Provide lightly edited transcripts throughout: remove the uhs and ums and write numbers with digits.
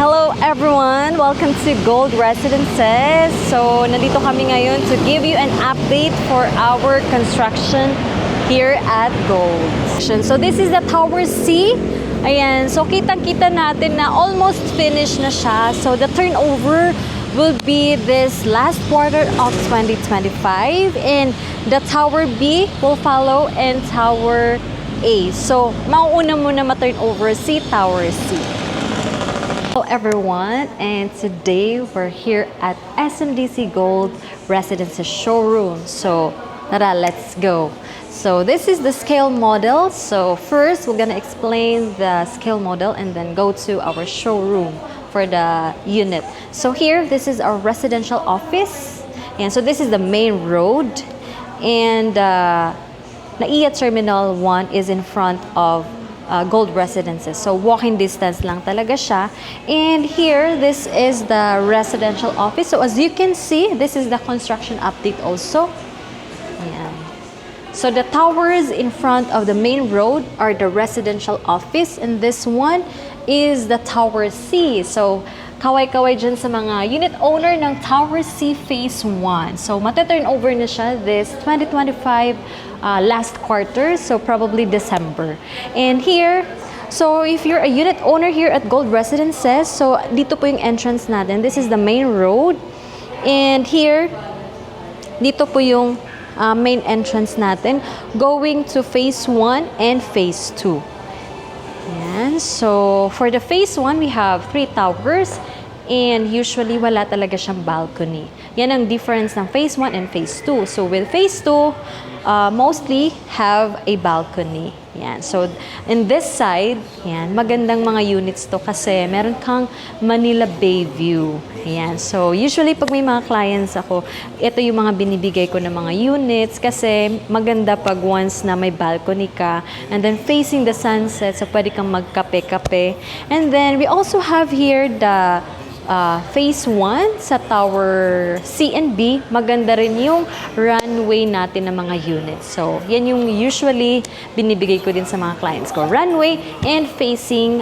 Hello everyone! Welcome to Gold Residences. So, nandito kami ngayon to give you an update for our construction here at Gold. So, this is the Tower C. Ayan, so kitang-kita natin na almost finished na siya. So, the turnover will be this last quarter of 2025 and the Tower B will follow and Tower A. So, mauuna muna ma-turnover si Tower C. Hello everyone, and today we're here at SMDC Gold Residences Showroom. So, tara, let's go. So, this is the scale model. So, first we're gonna explain the scale model and then go to our showroom for the unit. So, here, this is our residential office. And so, this is the main road. And NAIA Terminal 1 is in front of Gold Residences. So, walking distance lang talaga siya. And here, this is the residential office. So, as you can see, this is the construction update also. Ayan. So, the towers in front of the main road are the residential office. And this one is the Tower C. So, kaway-kaway dyan sa mga unit owner ng Tower C Phase 1. So, mata-turn over na siya this 2025 last quarter, so probably December. And here, so if you're a unit owner here at Gold Residences, so dito po yung entrance natin. This is the main road. And here, dito po yung main entrance natin going to Phase 1 and Phase 2. Yan. So, for the Phase 1, we have 3 towers. And usually, wala talaga siyang balcony. Yan ang difference ng Phase 1 and Phase 2. So, with Phase 2, mostly have a balcony. Yan. So, in this side, yan, magandang mga units to kasi meron kang Manila Bay view. Yan. So, usually, pag may mga clients ako, ito yung mga binibigay ko ng mga units kasi maganda pag once na may balcony ka and then facing the sunset, so pwede kang magkape-kape. And then, we also have here the Phase 1 sa Tower C and B, maganda rin yung runway natin ng mga units. So, yan yung usually binibigay ko din sa mga clients ko. Runway and facing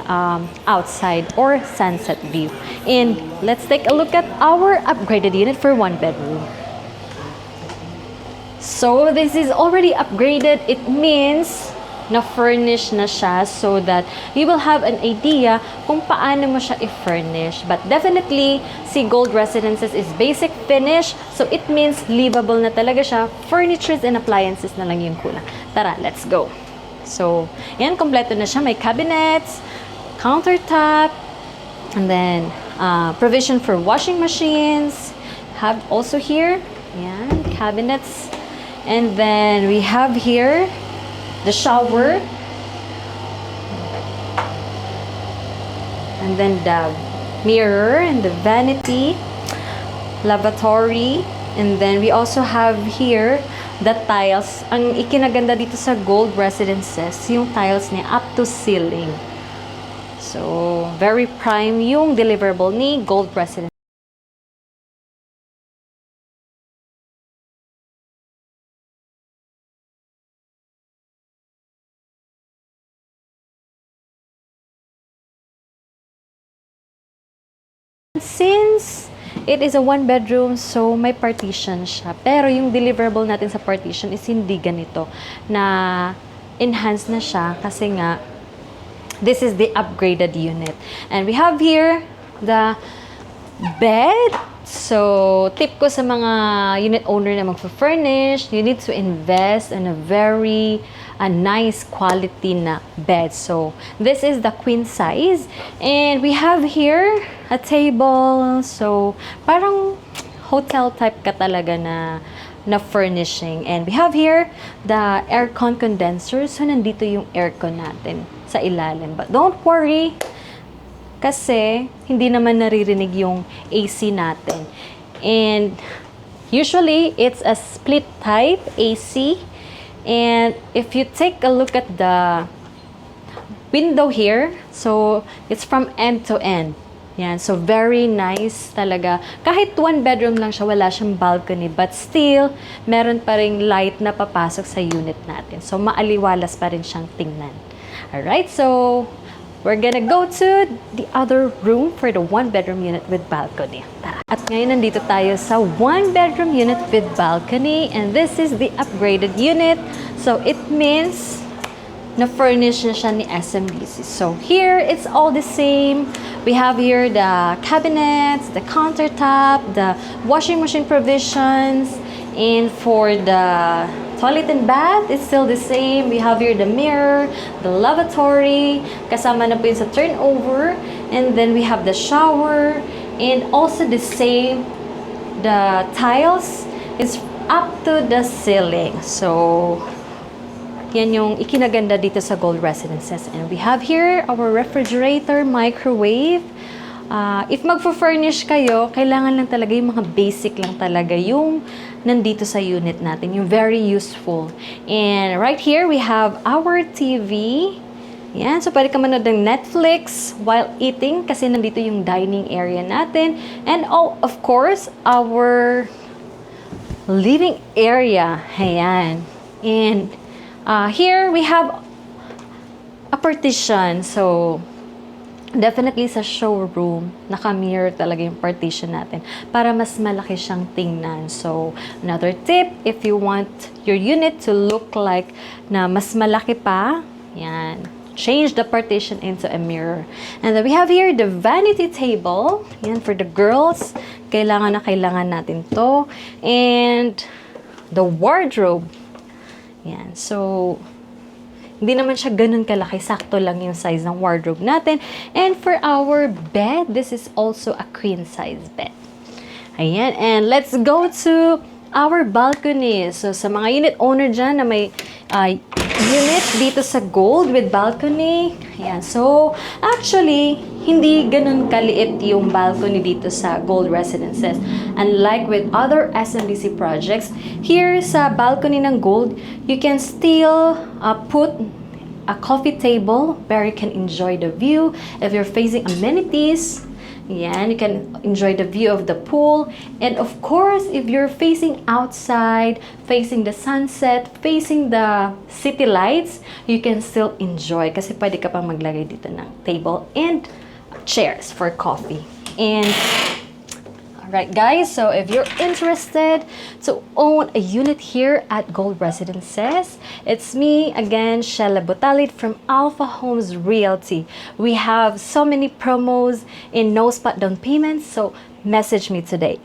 outside or sunset view. And let's take a look at our upgraded unit for 1 bedroom. So, this is already upgraded. It means na-furnish na siya so that you will have an idea kung paano mo siya i-furnish. But definitely, si Gold Residences is basic finish. So, it means livable na talaga siya. Furnitures and appliances na lang yung kulang. Tara, let's go. So, yan, kompleto na siya. May cabinets, countertop, and then provision for washing machines. Have also here, yan, cabinets. And then, we have here the shower, and then the mirror and the vanity, lavatory, and then we also have here the tiles. Ang ikinaganda dito sa Gold Residences, yung tiles niya up to ceiling. So, very prime yung deliverable ni Gold Residences. Since it is a 1 bedroom, so may partition siya. Pero yung deliverable natin sa partition is hindi ganito. Na enhance na siya kasi nga this is the upgraded unit. And we have here the bed. So, tip ko sa mga unit owner na magpa-furnish, you need to invest in a very nice quality na bed. So, this is the queen size. And we have here a table. So, parang hotel type ka talaga na furnishing. And we have here the aircon condenser. So, nandito yung aircon natin sa ilalim. But don't worry, kasi hindi naman naririnig yung AC natin. And usually, it's a split type AC. And if you take a look at the window here, so it's from end to end. Yan, so very nice talaga. Kahit 1 bedroom lang siya, wala siyang balcony, but still, meron pa ring light na papasok sa unit natin. So maaliwalas pa rin siyang tingnan. Alright, so we're gonna go to the other room for the 1-bedroom unit with balcony. Tara. At ngayon nandito tayo sa 1-bedroom unit with balcony, and this is the upgraded unit. So it means na-furnish na siya ni SMDC. So here, it's all the same. We have here the cabinets, the countertop, the washing machine provisions, and for the toilet and bath, it's still the same. We have here the mirror, the lavatory, kasama na po yun sa turnover, and then we have the shower, and also the same, the tiles is up to the ceiling. So yan yung ikinaganda dito sa Gold Residences. And we have here our refrigerator, microwave. If magpo-furnish kayo, kailangan lang talaga yung mga basic lang talaga yung nandito sa unit natin, yung very useful. And right here, we have our TV. Yan, so pwede ka manood ng Netflix while eating kasi nandito yung dining area natin. And of course, our living area. Ayan. And here we have a partition. So definitely sa showroom, naka-mirror talaga yung partition natin para mas malaki siyang tingnan. So another tip, if you want your unit to look like na mas malaki pa, yan, change the partition into a mirror. And then we have here the vanity table. Yan, for the girls, kailangan na kailangan natin to. And the wardrobe. Yan. So, hindi naman siya ganun kalaki. Sakto lang yung size ng wardrobe natin. And for our bed, this is also a queen size bed. Ayan. And let's go to our balcony. So, sa mga unit owner dyan na may unit dito sa Gold with balcony. Ayan. So, actually, hindi ganun kaliit yung balcony dito sa Gold Residences. Unlike with other SMDC projects, here sa balcony ng Gold, you can still put a coffee table where you can enjoy the view. If you're facing amenities, yan, you can enjoy the view of the pool. And of course, if you're facing outside, facing the sunset, facing the city lights, you can still enjoy kasi pwede ka pang maglagay dito ng table and chairs for coffee. And alright guys, so if you're interested to own a unit here at Gold Residences, it's me again, Shela Butalid from Alpha Homes Realty. We have so many promos in no spot down payments, so message me today.